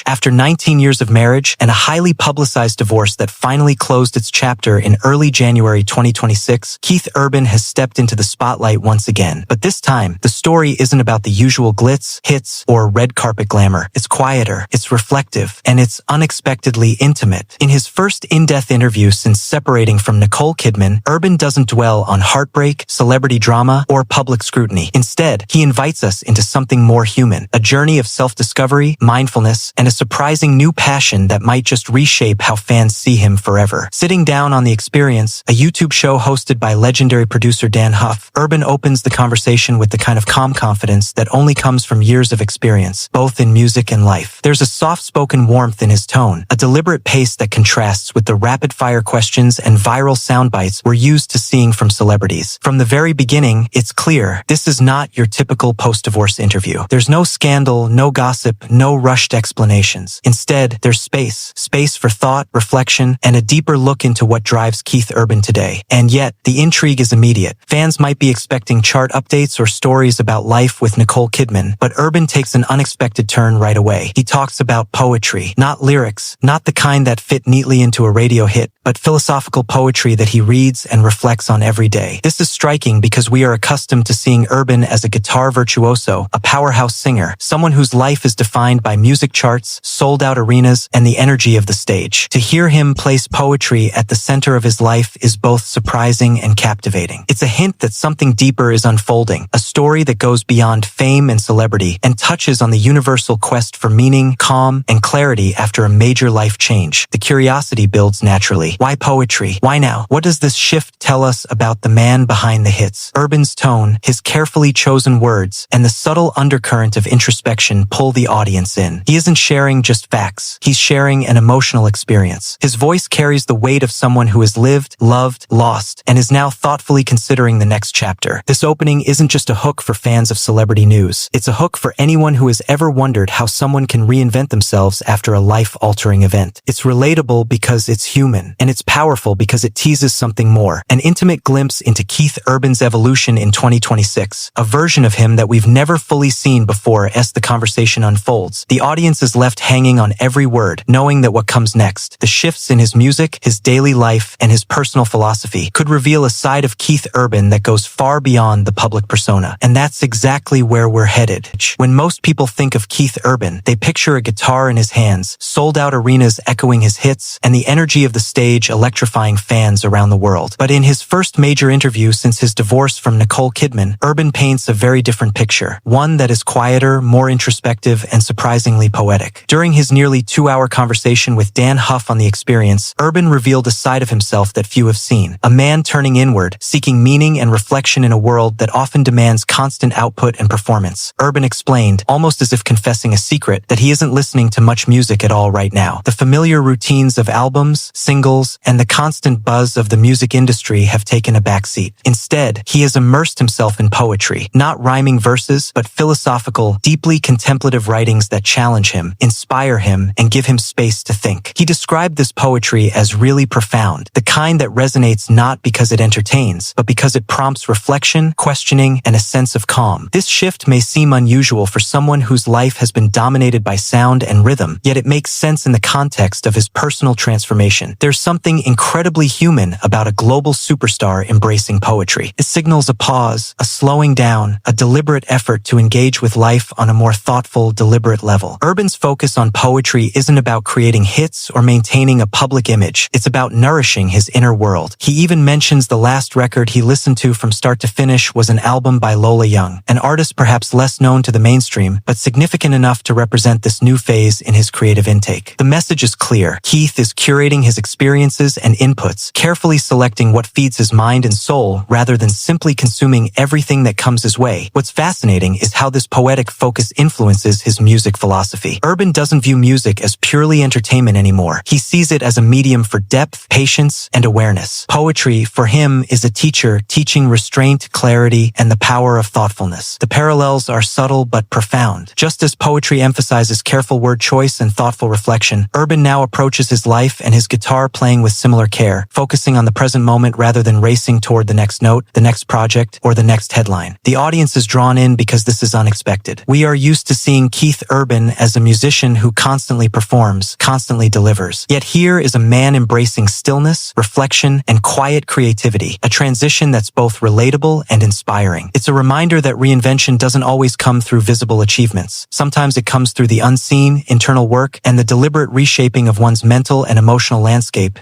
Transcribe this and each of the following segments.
After 19 years of marriage and a highly publicized divorce that finally closed its chapter in early January 2026, Keith Urban has stepped into the spotlight once again. But this time, the story isn't about the usual glitz, hits, or red carpet glamour. It's quieter, it's reflective, and it's unexpectedly intimate. In his first in-depth interview since separating from Nicole Kidman, Urban doesn't dwell on heartbreak, celebrity drama, or public scrutiny. Instead, he invites us into something more human, a journey of self-discovery, mindfulness, and a surprising new passion that might just reshape how fans see him forever. Sitting down on The Experience, a YouTube show hosted by legendary producer Dan Huff, Urban opens the conversation with the kind of calm confidence that only comes from years of experience, both in music and life. There's a soft-spoken warmth in his tone, a deliberate pace that contrasts with the rapid-fire questions and viral soundbites we're used to seeing from celebrities. From the very beginning, it's clear this is not your typical post-divorce interview. There's no scandal, no gossip, no rushed explanations. Instead, there's space for thought, reflection, and a deeper look into what drives Keith Urban today. And yet, the intrigue is immediate. Fans might be expecting chart updates or stories about life with Nicole Kidman, but Urban takes an unexpected turn right away. He talks about poetry, not lyrics, not the kind that fit neatly into a radio hit, but philosophical poetry that he reads and reflects on every day. This is striking because we are accustomed to seeing Urban as a guitar virtuoso, a powerhouse singer, someone whose life is defined by music charts, sold-out arenas, and the energy of the stage. To hear him place poetry at the center of his life is both surprising and captivating. It's a hint that something deeper is unfolding, a story that goes beyond fame and celebrity and touches on the universal quest for meaning, calm, and clarity after a major life change. The curiosity builds naturally. Why poetry? Why now? What does this shift tell us about the man behind the hits? Urban's tone, his carefully chosen words, and the subtle undercurrent of introspection pull the audience in. He isn't sharing just facts. He's sharing an emotional experience. His voice carries the weight of someone who has lived, loved, lost, and is now thoughtfully considering the next chapter. This opening isn't just a hook for fans of celebrity news. It's a hook for anyone who has ever wondered how someone can reinvent themselves after a life-altering event. It's relatable because it's human, and it's powerful because it teases something more. An intimate glimpse into Keith Urban's evolution in 2026, a version of him that we've never fully seen before as the conversation unfolds. The audience is left hanging on every word, knowing that what comes next, the shifts in his music, his daily life, and his personal philosophy, could reveal a side of Keith Urban that goes far beyond the public persona. And that's exactly where we're headed. When most people think of Keith Urban, they picture a guitar in his hands, sold-out arenas echoing his hits, and the energy of the stage electrifying fans around the world. But in his first major interview since his divorce from Nicole Kidman, Urban paints a very different picture, one that is quieter, more introspective, and surprisingly poetic. During his nearly 2-hour conversation with Dan Huff on The Experience, Urban revealed a side of himself that few have seen, a man turning inward, seeking meaning and reflection in a world that often demands constant output and performance. Urban explained, almost as if confessing a secret, that he isn't listening to much music at all right now. The familiar routines of albums, singles, and the constant buzz of the music industry have taken a backseat. Instead, he has immersed himself in poetry, not rhyming verses, but philosophical, deeply contemplative writings that challenge him, inspire him, and give him space to think. He described this poetry as really profound, the kind that resonates not because it entertains, but because it prompts reflection, questioning, and a sense of calm. This shift may seem unusual for someone whose life has been dominated by sound and rhythm, yet it makes sense in the context of his personal transformation. There's something incredibly human about a global superstar embracing poetry. It signals a pause, a slowing down, a deliberate effort to engage with life on a more thoughtful, deliberate level. Urban's focus on poetry isn't about creating hits or maintaining a public image. It's about nourishing his inner world. He even mentions the last record he listened to from start to finish was an album by Lola Young, an artist perhaps less known to the mainstream, but significant enough to represent this new phase in his creative intake. The message is clear. Keith is curating his experiences and inputs, carefully selecting what feeds his mind and soul rather than simply consuming everything that comes his way. What's fascinating is how this poetic focus influences his music philosophy. Urban doesn't view music as purely entertainment anymore. He sees it as a medium for depth, patience, and awareness. Poetry, for him, is a teacher teaching restraint, clarity, and the power of thoughtfulness. The parallels are subtle but profound. Just as poetry emphasizes careful word choice and thoughtful reflection, Urban now approaches his life and his guitar playing with similar care, focusing on the present moment rather than racing toward the next note, the next project, or the next headline. The audience is drawn in because this is unexpected. We are used to seeing Keith Urban as a musician who constantly performs, constantly delivers. Yet here is a man embracing stillness, reflection, and quiet creativity, a transition that's both relatable and inspiring. It's a reminder that reinvention doesn't always come through visible achievements. Sometimes it comes through the unseen, internal work, and the deliberate reshaping of one's mental and emotional landscape.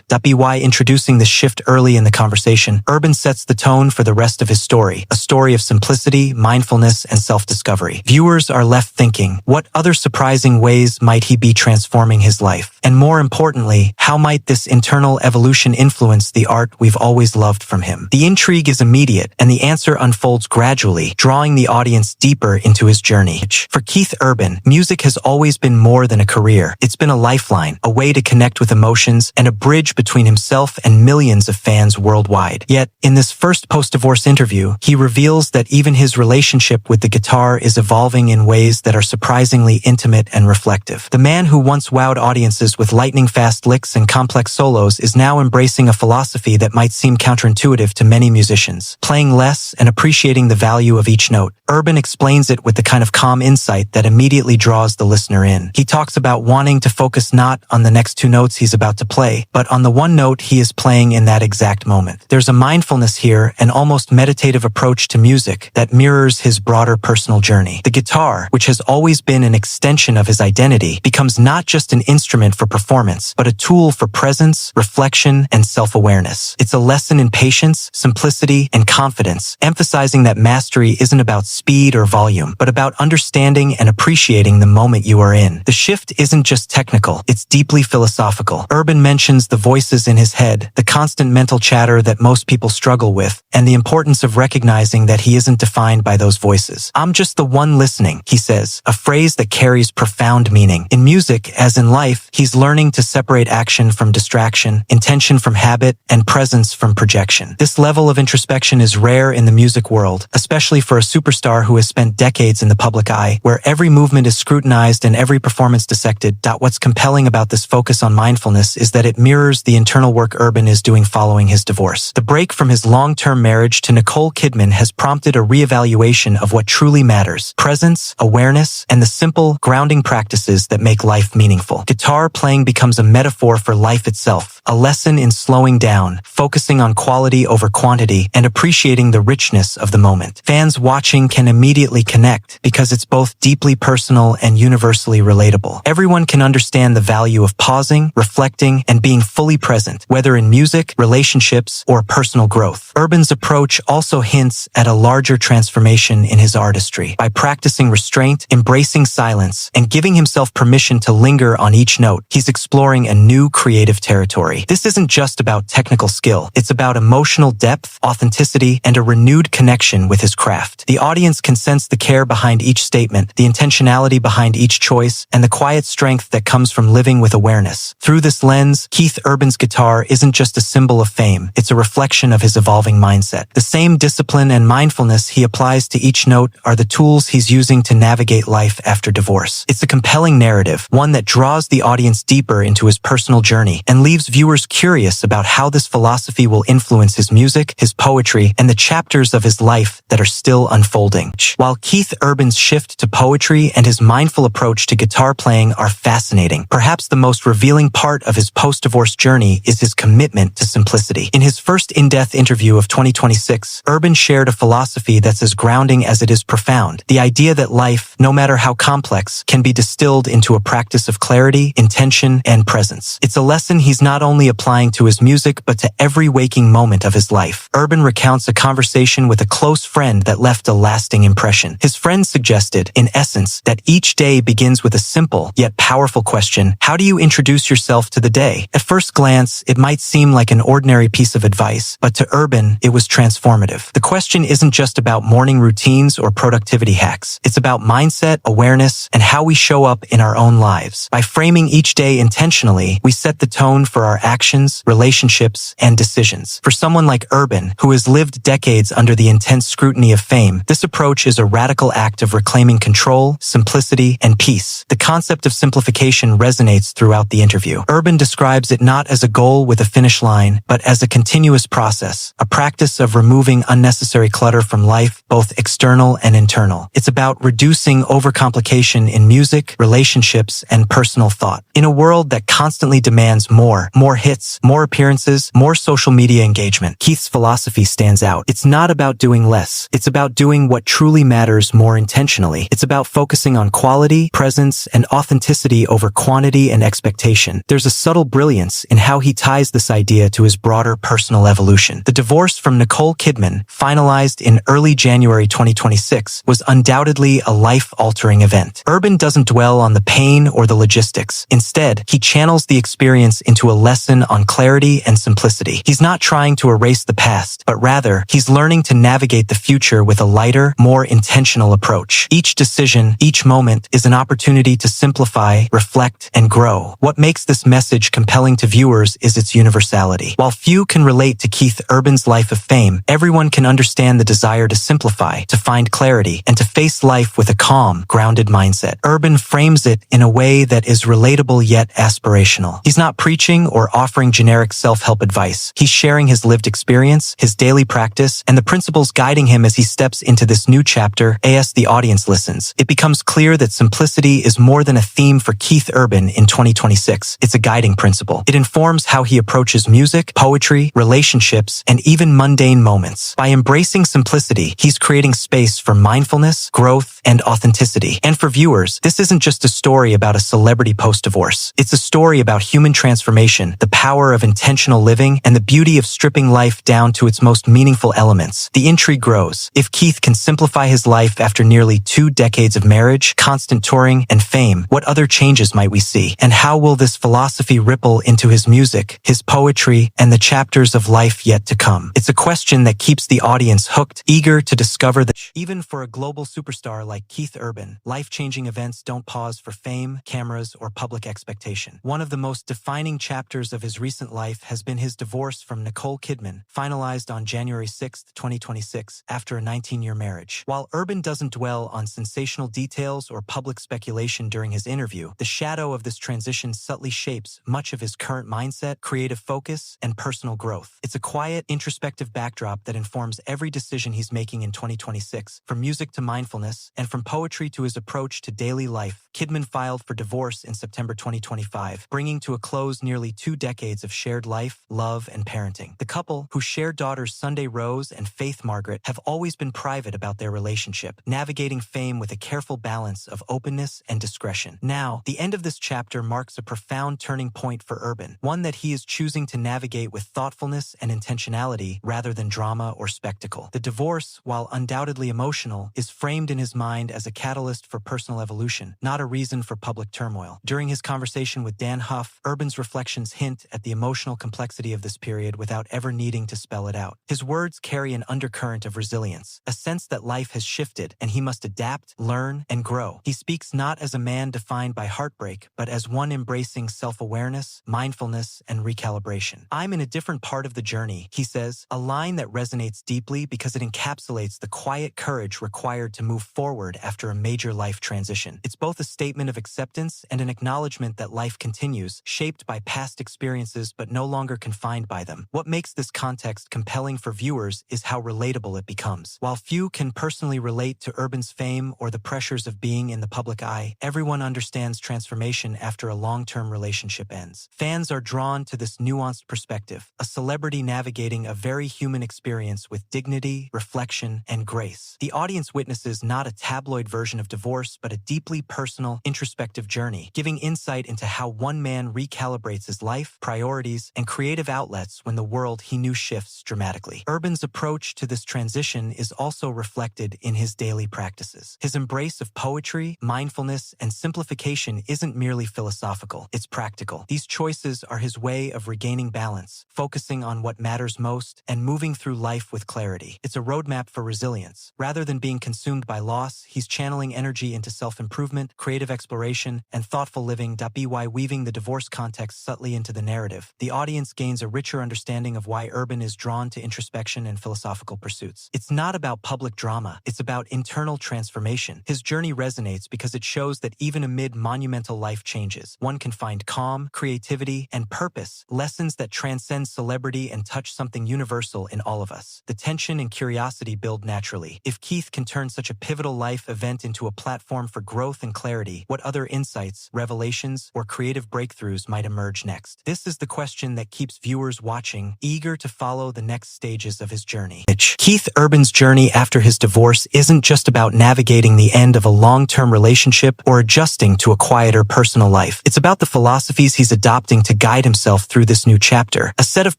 By introducing this shift early in the conversation, Urban sets the tone for the rest of his story, a story of simplicity, mindfulness, and self-discovery. Viewers are left thinking, what other surprising ways might he be transforming his life? And more importantly, how might this internal evolution influence the art we've always loved from him? The intrigue is immediate, and the answer unfolds gradually, drawing the audience deeper into his journey. For Keith Urban, music has always been more than a career. It's been a lifeline, a way to connect with emotions, and a bridge between himself and millions of fans worldwide. Yet, in this first post-divorce interview, he reveals that even his relationship with the guitar is evolving in ways that are surprisingly intimate and reflective. The man who once wowed audiences with lightning-fast licks and complex solos is now embracing a philosophy that might seem counterintuitive to many musicians, playing less and appreciating the value of each note. Urban explains it with the kind of calm insight that immediately draws the listener in. He talks about wanting to focus not on the next two notes he's about to play, but on the one note he is playing in that exact moment. There's a mindfulness here, an almost meditative approach to music that mirrors his broader personal journey. The guitar, which has always been an extension of his identity, becomes not just an instrument for performance, but a tool for presence, reflection, and self-awareness. It's a lesson in patience, simplicity, and confidence, emphasizing that mastery isn't about speed or volume, but about understanding and appreciating the moment you are in. The shift isn't just technical, it's deeply philosophical. Urban mentions the voices in his head, the constant mental chatter that most people struggle with, and the importance of recognizing that he isn't defined by those voices. "I'm just the one listening," he says, a phrase that carries profound meaning. In music, as in life, he's learning to separate action from distraction, intention from habit, and presence from projection. This level of introspection is rare in the music world, especially for a superstar who has spent decades in the public eye, where every movement is scrutinized and every performance dissected. What's compelling about this focus on mindfulness is that it mirrors the internal work Urban is doing following his divorce. The break from his long-term marriage to Nicole Kidman has prompted a reevaluation of what truly matters: presence, awareness, and the simple, grounding practices that make life meaningful. Guitar playing becomes a metaphor for life itself, a lesson in slowing down, focusing on quality over quantity, and appreciating the richness of the moment. Fans watching can immediately connect because it's both deeply personal and universally relatable. Everyone can understand the value of pausing, reflecting, and being fully present, whether in music, relationships, or personal growth. Urban's approach also hints at a larger transformation in his artistry. By practicing restraint, embracing silence, and giving himself permission to linger on each note, he's exploring a new creative territory. This isn't just about technical skill. It's about emotional depth, authenticity, and a renewed connection with his craft. The audience can sense the care behind each statement, the intentionality behind each choice, and the quiet strength that comes from living with awareness. Through this lens, Keith Urban's guitar isn't just a symbol of fame, it's a reflection of his evolving mindset. The same discipline and mindfulness he applies to each note are the tools he's using to navigate life after divorce. It's a compelling narrative, one that draws the audience deeper into his personal journey and leaves viewers curious about how this philosophy will influence his music, his poetry, and the chapters of his life that are still unfolding. While Keith Urban's shift to poetry and his mindful approach to guitar playing are fascinating, perhaps the most revealing part of his post-divorce journey is his commitment to simplicity. In his first in-depth interview of 2026, Urban shared a philosophy that's as grounding as it is profound: the idea that life, no matter how complex, can be distilled into a practice of clarity, intention, and presence. It's a lesson he's not only applying to his music, but to every waking moment of his life. Urban recounts a conversation with a close friend that left a lasting impression. His friend suggested, in essence, that each day begins with a simple yet powerful question: how do you introduce yourself to the day? At first glance, it might seem like an ordinary piece of advice, but to Urban, it was transformative. The question isn't just about morning routines or productivity hacks. It's about mindset, awareness, and how we show up in our own lives. By framing each day intentionally, we set the tone for our actions, relationships, and decisions. For someone like Urban, who has lived decades under the intense scrutiny of fame, this approach is a radical act of reclaiming control, simplicity, and peace. The concept of simplification resonates throughout the interview. Urban describes it not as a goal with a finish line, but as a continuous process, a practice of removing unnecessary clutter from life, both external and internal. It's about reducing overcomplication in music, music, relationships, and personal thought. In a world that constantly demands more hits, more appearances, more social media engagement, Keith's philosophy stands out. It's not about doing less. It's about doing what truly matters more intentionally. It's about focusing on quality, presence, and authenticity over quantity and expectation. There's a subtle brilliance in how he ties this idea to his broader personal evolution. The divorce from Nicole Kidman, finalized in early January 2026, was undoubtedly a life-altering event. Urban doesn't dwell on the pain or the logistics. Instead, he channels the experience into a lesson on clarity and simplicity. He's not trying to erase the past, but rather, he's learning to navigate the future with a lighter, more intentional approach. Each decision, each moment, is an opportunity to simplify, reflect, and grow. What makes this message compelling to viewers is its universality. While few can relate to Keith Urban's life of fame, everyone can understand the desire to simplify, to find clarity, and to face life with a calm, grounded mindset. Urban frames it in a way that is relatable yet aspirational. He's not preaching or offering generic self-help advice. He's sharing his lived experience, his daily practice, and the principles guiding him as he steps into this new chapter. As the audience listens, it becomes clear that simplicity is more than a theme for Keith Urban in 2026. It's a guiding principle. It informs how he approaches music, poetry, relationships, and even mundane moments. By embracing simplicity, he's creating space for mindfulness, growth, and authenticity. And for viewers, this isn't just a story about a celebrity post-divorce. It's a story about human transformation, the power of intentional living, and the beauty of stripping life down to its most meaningful elements. The intrigue grows. If Keith can simplify his life after nearly 2 decades of marriage, constant touring, and fame, what other changes might we see? And how will this philosophy ripple into his music, his poetry, and the chapters of life yet to come? It's a question that keeps the audience hooked, eager to discover that even for a global superstar like Keith Urban, life-changing events don't pause for fame, cameras, or public expectation. One of the most defining chapters of his recent life has been his divorce from Nicole Kidman, finalized on January 6, 2026, after a 19-year marriage. While Urban doesn't dwell on sensational details or public speculation during his interview, the shadow of this transition subtly shapes much of his current mindset, creative focus, and personal growth. It's a quiet, introspective backdrop that informs every decision he's making in 2026, from music to mindfulness, and from poetry to his approach to daily life. Kidman filed for divorce in September 2025, bringing to a close nearly 2 decades of shared life, love, and parenting. The couple, who share daughters Sunday Rose and Faith Margaret, have always been private about their relationship, navigating fame with a careful balance of openness and discretion. Now, the end of this chapter marks a profound turning point for Urban, one that he is choosing to navigate with thoughtfulness and intentionality rather than drama or spectacle. The divorce, while undoubtedly emotional, is framed in his mind as a catalyst for personal evolution, not a reason for public turmoil. During his conversation with Dan Huff, Urban's reflections hint at the emotional complexity of this period without ever needing to spell it out. His words carry an undercurrent of resilience, a sense that life has shifted and he must adapt, learn, and grow. He speaks not as a man defined by heartbreak, but as one embracing self-awareness, mindfulness, and recalibration. "I'm in a different part of the journey," he says, a line that resonates deeply because it encapsulates the quiet courage required to move forward after a major life transition. It's both a statement of acceptance and an acknowledgement that life continues, shaped by past experiences but no longer confined by them. What makes this context compelling for viewers is how relatable it becomes. While few can personally relate to Urban's fame or the pressures of being in the public eye, everyone understands transformation after a long-term relationship ends. Fans are drawn to this nuanced perspective, a celebrity navigating a very human experience with dignity, reflection, and grace. The audience witnesses not a tabloid version of divorce, but a deeply personal, introspective journey, giving insight into how one man recalibrates his life, priorities, and creative outlets when the world he knew shifts dramatically. Urban's approach to this transition is also reflected in his daily practices. His embrace of poetry, mindfulness, and simplification isn't merely philosophical, it's practical. These choices are his way of regaining balance, focusing on what matters most, and moving through life with clarity. It's a roadmap for resilience. Rather than being consumed by loss, he's channeling energy into self-improvement, creative exploration, and thoughtful living. By weaving the divorce context subtly into the narrative, the audience gains a richer understanding of why Urban is drawn to introspection and philosophical pursuits. It's not about public drama, it's about internal transformation. His journey resonates because it shows that even amid monumental life changes, one can find calm, creativity, and purpose, lessons that transcend celebrity and touch something universal in all of us. The tension and curiosity build naturally. If Keith can turn such a pivotal life event into a platform for growth and and clarity, what other insights, revelations, or creative breakthroughs might emerge next? This is the question that keeps viewers watching, eager to follow the next stages of his journey. Keith Urban's journey after his divorce isn't just about navigating the end of a long-term relationship or adjusting to a quieter personal life. It's about the philosophies he's adopting to guide himself through this new chapter, a set of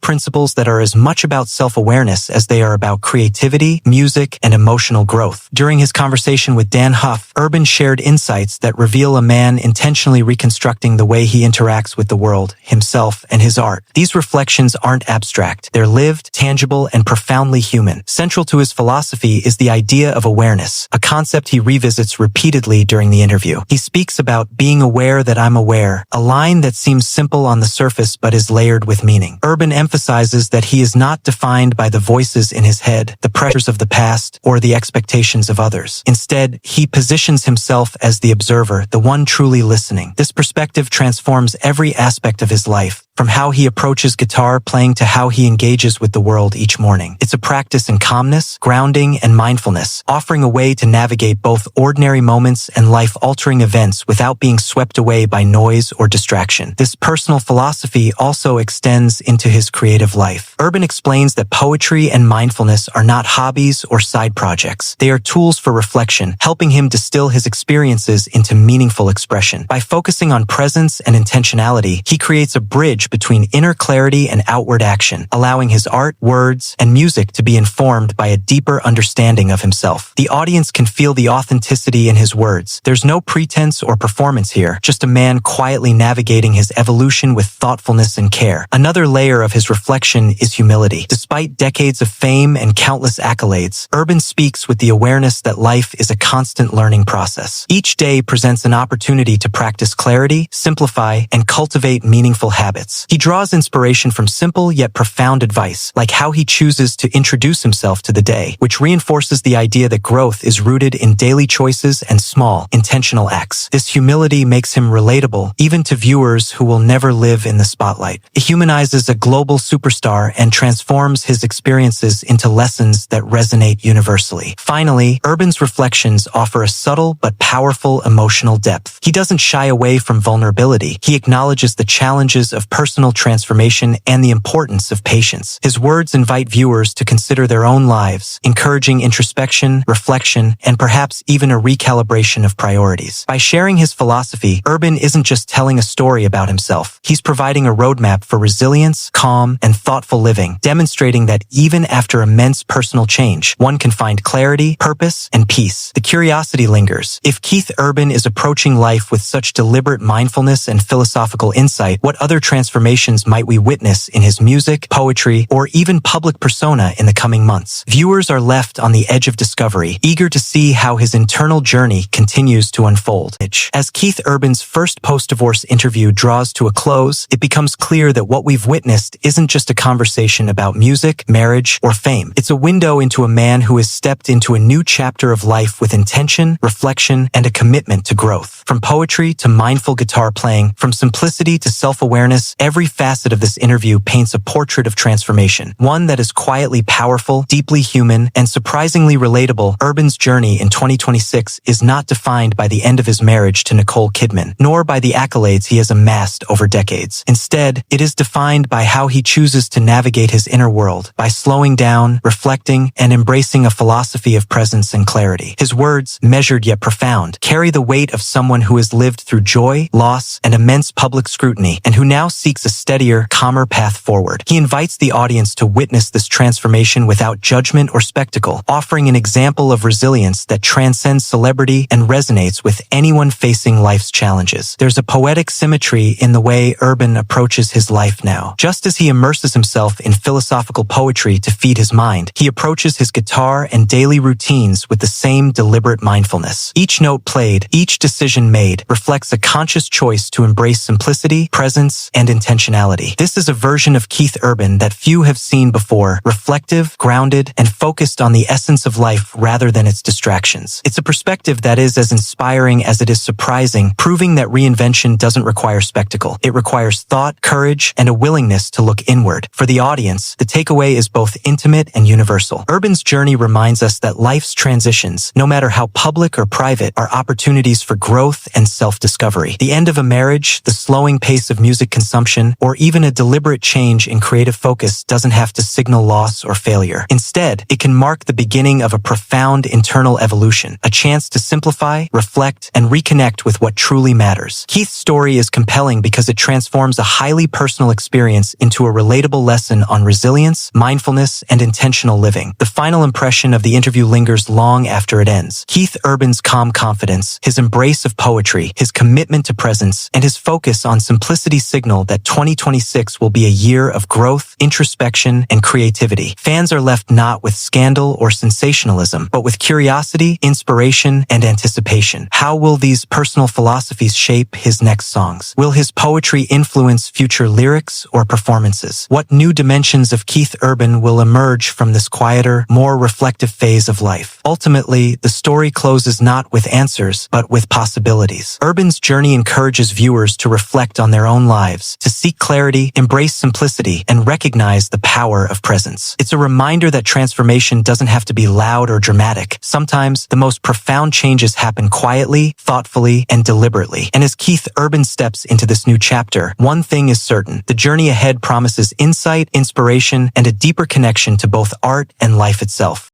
principles that are as much about self-awareness as they are about creativity, music, and emotional growth. During his conversation with Dan Huff, Urban shared insights that reveal a man intentionally reconstructing the way he interacts with the world, himself, and his art. These reflections aren't abstract. They're lived, tangible, and profoundly human. Central to his philosophy is the idea of awareness, a concept he revisits repeatedly during the interview. He speaks about being aware that I'm aware, a line that seems simple on the surface but is layered with meaning. Urban emphasizes that he is not defined by the voices in his head, the pressures of the past, or the expectations of others. Instead, he positions himself as the observer, the one truly listening. This perspective transforms every aspect of his life, from how he approaches guitar playing to how he engages with the world each morning. It's a practice in calmness, grounding, and mindfulness, offering a way to navigate both ordinary moments and life-altering events without being swept away by noise or distraction. This personal philosophy also extends into his creative life. Urban explains that poetry and mindfulness are not hobbies or side projects. They are tools for reflection, helping him distill his experiences into meaningful expression. By focusing on presence and intentionality, he creates a bridge between inner clarity and outward action, allowing his art, words, and music to be informed by a deeper understanding of himself. The audience can feel the authenticity in his words. There's no pretense or performance here, just a man quietly navigating his evolution with thoughtfulness and care. Another layer of his reflection is humility. Despite decades of fame and countless accolades, Urban speaks with the awareness that life is a constant learning process. Each day presents an opportunity to practice clarity, simplify, and cultivate meaningful habits. He draws inspiration from simple yet profound advice, like how he chooses to introduce himself to the day, which reinforces the idea that growth is rooted in daily choices and small, intentional acts. This humility makes him relatable, even to viewers who will never live in the spotlight. It humanizes a global superstar and transforms his experiences into lessons that resonate universally. Finally, Urban's reflections offer a subtle but powerful emotional depth. He doesn't shy away from vulnerability. He acknowledges the challenges of personal transformation and the importance of patience. His words invite viewers to consider their own lives, encouraging introspection, reflection, and perhaps even a recalibration of priorities. By sharing his philosophy, Urban isn't just telling a story about himself. He's providing a roadmap for resilience, calm, and thoughtful living, demonstrating that even after immense personal change, one can find clarity, purpose, and peace. The curiosity lingers. If Keith Urban is approaching life with such deliberate mindfulness and philosophical insight, what other transformations might we witness in his music, poetry, or even public persona in the coming months? Viewers are left on the edge of discovery, eager to see how his internal journey continues to unfold. As Keith Urban's first post-divorce interview draws to a close, it becomes clear that what we've witnessed isn't just a conversation about music, marriage, or fame. It's a window into a man who has stepped into a new chapter of life with intention, reflection, and a commitment to growth. From poetry to mindful guitar playing, from simplicity to self-awareness, every facet of this interview paints a portrait of transformation, one that is quietly powerful, deeply human, and surprisingly relatable. Urban's journey in 2026 is not defined by the end of his marriage to Nicole Kidman, nor by the accolades he has amassed over decades. Instead, it is defined by how he chooses to navigate his inner world, by slowing down, reflecting, and embracing a philosophy of presence and clarity. His words, measured yet profound, carry the weight of someone who has lived through joy, loss, and immense public scrutiny, and who now seeks a steadier, calmer path forward. He invites the audience to witness this transformation without judgment or spectacle, offering an example of resilience that transcends celebrity and resonates with anyone facing life's challenges. There's a poetic symmetry in the way Urban approaches his life now. Just as he immerses himself in philosophical poetry to feed his mind, he approaches his guitar and daily routines with the same deliberate mindfulness. Each note played, each decision made, reflects a conscious choice to embrace simplicity, presence, and intentionality. This is a version of Keith Urban that few have seen before, reflective, grounded, and focused on the essence of life rather than its distractions. It's a perspective that is as inspiring as it is surprising, proving that reinvention doesn't require spectacle. It requires thought, courage, and a willingness to look inward. For the audience, the takeaway is both intimate and universal. Urban's journey reminds us that life's transitions, no matter how public or private, are opportunities for growth and self-discovery. The end of a marriage, the slowing pace of music consumption, or even a deliberate change in creative focus doesn't have to signal loss or failure. Instead, it can mark the beginning of a profound internal evolution, a chance to simplify, reflect, and reconnect with what truly matters. Keith's story is compelling because it transforms a highly personal experience into a relatable lesson on resilience, mindfulness, and intentional living. The final impression of the interview lingers long after it ends. Keith Urban's calm confidence, his embrace of poetry, his commitment to presence, and his focus on simplicity signal that 2026 will be a year of growth, introspection, and creativity. Fans are left not with scandal or sensationalism, but with curiosity, inspiration, and anticipation. How will these personal philosophies shape his next songs? Will his poetry influence future lyrics or performances? What new dimensions of Keith Urban will emerge from this quieter, more reflective phase of life? Ultimately, the story closes not with answers, but with possibilities. Urban's journey encourages viewers to reflect on their own lives, to seek clarity, embrace simplicity, and recognize the power of presence. It's a reminder that transformation doesn't have to be loud or dramatic. Sometimes, the most profound changes happen quietly, thoughtfully, and deliberately. And as Keith Urban steps into this new chapter, one thing is certain: the journey ahead promises insight, inspiration, and a deeper connection to both art and life itself.